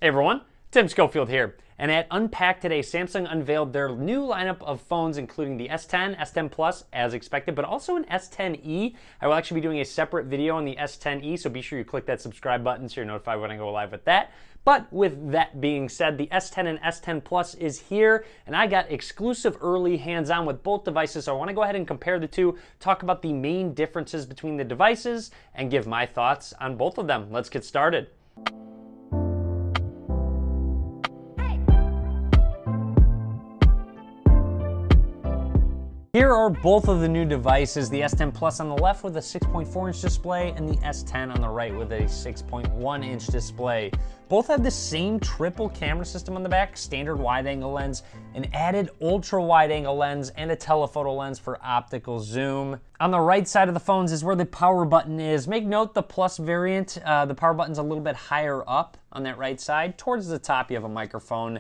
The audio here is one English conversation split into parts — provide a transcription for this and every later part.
Hey everyone, Tim Schofield here. And at Unpacked today, Samsung unveiled their new lineup of phones, including the S10, S10 Plus, as expected, but also an S10e. I will actually be doing a separate video on the S10e, so be sure you click that subscribe button so you're notified when I go live with that. But with that being said, the S10 and S10 Plus is here, and I got exclusive early hands-on with both devices, so I want to go ahead and compare the two, talk about the main differences between the devices, and give my thoughts on both of them. Let's get started. Here are both of the new devices, the S10 Plus on the left with a 6.4-inch display and the S10 on the right with a 6.1-inch display. Both have the same triple camera system on the back, standard wide-angle lens, an added ultra-wide-angle lens, and a telephoto lens for optical zoom. On the right side of the phones is where the power button is. Make note the Plus variant, the power button's a little bit higher up on that right side. Towards the top you have a microphone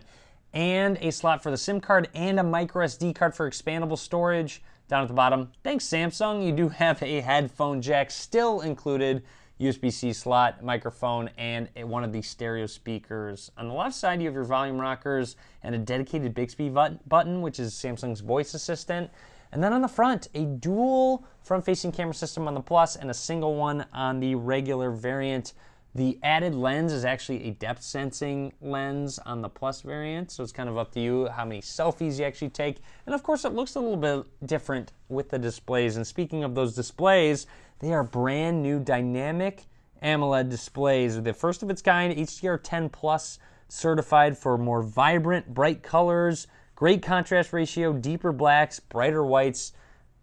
and a slot for the SIM card and a micro SD card for expandable storage. Down at the bottom, thanks Samsung, you do have a headphone jack still included, USB-C slot, microphone, and one of the stereo speakers. On the left side, you have your volume rockers and a dedicated Bixby button, which is Samsung's voice assistant. And then on the front, a dual front-facing camera system on the Plus and a single one on the regular variant. The added lens is actually a depth sensing lens on the Plus variant, so it's kind of up to you how many selfies you actually take. And of course, it looks a little bit different with the displays. And speaking of those displays, they are brand new dynamic AMOLED displays. The first of its kind, HDR10 Plus certified for more vibrant, bright colors, great contrast ratio, deeper blacks, brighter whites.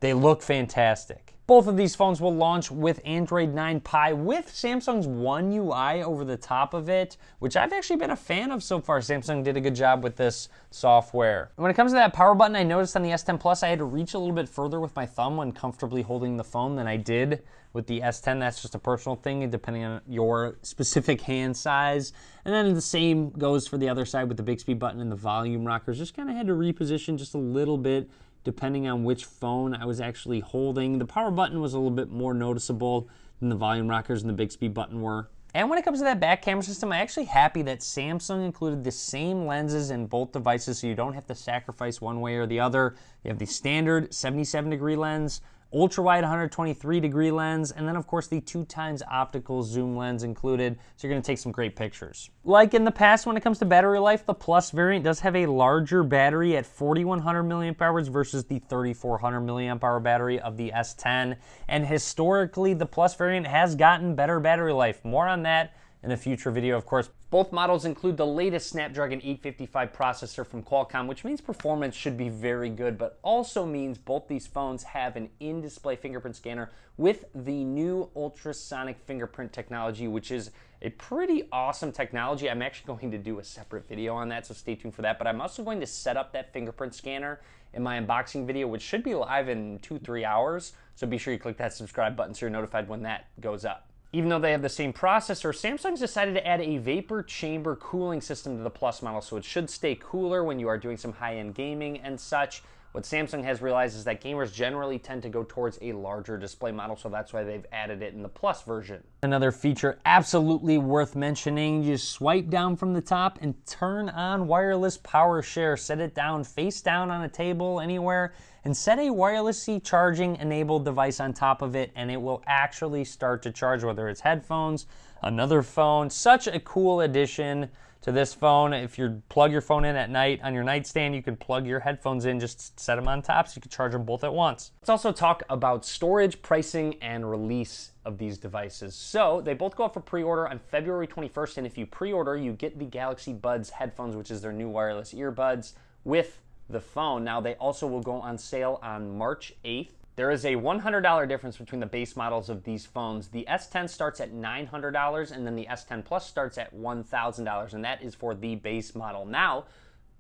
They look fantastic. Both of these phones will launch with Android 9 Pie with Samsung's One UI over the top of it, which I've actually been a fan of so far. Samsung did a good job with this software. When it comes to that power button, I noticed on the S10 Plus I had to reach a little bit further with my thumb when comfortably holding the phone than I did with the S10. That's just a personal thing depending on your specific hand size. And then the same goes for the other side with the Bixby button and the volume rockers. Just kind of had to reposition just a little bit depending on which phone I was actually holding. The power button was a little bit more noticeable than the volume rockers and the Bixby button were. And when it comes to that back camera system, I'm actually happy that Samsung included the same lenses in both devices so you don't have to sacrifice one way or the other. You have the standard 77-degree lens, ultra-wide 123-degree lens, and then of course the 2x optical zoom lens included, so you're going to take some great pictures. Like in the past, when it comes to battery life, the Plus variant does have a larger battery at 4,100 milliamp hours versus the 3,400 milliamp hour battery of the S10, and historically the Plus variant has gotten better battery life. More on that in a future video, of course. Both models include the latest Snapdragon 855 processor from Qualcomm, which means performance should be very good, but also means both these phones have an in-display fingerprint scanner with the new ultrasonic fingerprint technology, which is a pretty awesome technology. I'm actually going to do a separate video on that, so stay tuned for that. But I'm also going to set up that fingerprint scanner in my unboxing video, which should be live in 2-3 hours. So be sure you click that subscribe button so you're notified when that goes up. Even though they have the same processor, Samsung's decided to add a vapor chamber cooling system to the Plus model, so it should stay cooler when you are doing some high-end gaming and such. What Samsung has realized is that gamers generally tend to go towards a larger display model, so that's why they've added it in the Plus version. Another feature absolutely worth mentioning, you swipe down from the top and turn on wireless power share. Set it down face down on a table anywhere and set a wirelessly charging enabled device on top of it, and it will actually start to charge, whether it's headphones, another phone. Such a cool addition to this phone. If you plug your phone in at night on your nightstand, you can plug your headphones in, just set them on top so you can charge them both at once. Let's also talk about storage, pricing, and release of these devices. So they both go up for pre-order on February 21st, and if you pre-order, you get the Galaxy Buds headphones, which is their new wireless earbuds, with the phone. Now they also will go on sale on March 8th. There is a $100 difference between the base models of these phones. The S10 starts at $900 and then the S10 Plus starts at $1,000, and that is for the base model. Now,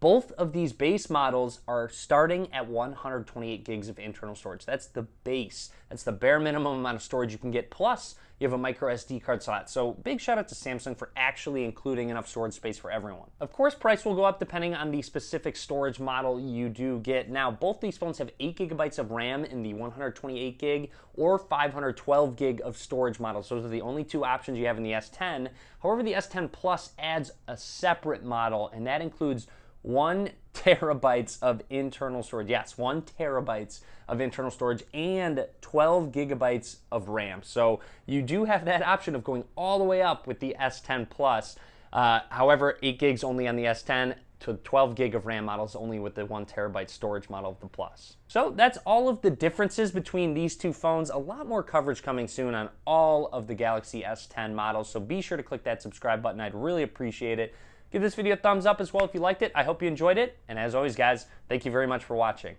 both of these base models are starting at 128 gigs of internal storage. That's the base. That's the bare minimum amount of storage you can get. Plus, you have a micro SD card slot. So big shout out to Samsung for actually including enough storage space for everyone. Of course, price will go up depending on the specific storage model you do get. Now, both these phones have 8 gigabytes of RAM in the 128 gig or 512 gig of storage models. Those are the only two options you have in the S10. However, the S10 Plus adds a separate model, and that includes 1 terabytes of internal storage. Yes, 1 terabytes of internal storage and 12 gigabytes of RAM. So you do have that option of going all the way up with the S10 Plus. However, 8 gigs only on the S10 to 12 gig of RAM models only with the 1 terabyte storage model of the Plus. So that's all of the differences between these two phones. A lot more coverage coming soon on all of the Galaxy S10 models. So be sure to click that subscribe button. I'd really appreciate it. Give this video a thumbs up as well if you liked it. I hope you enjoyed it. And as always, guys, thank you very much for watching.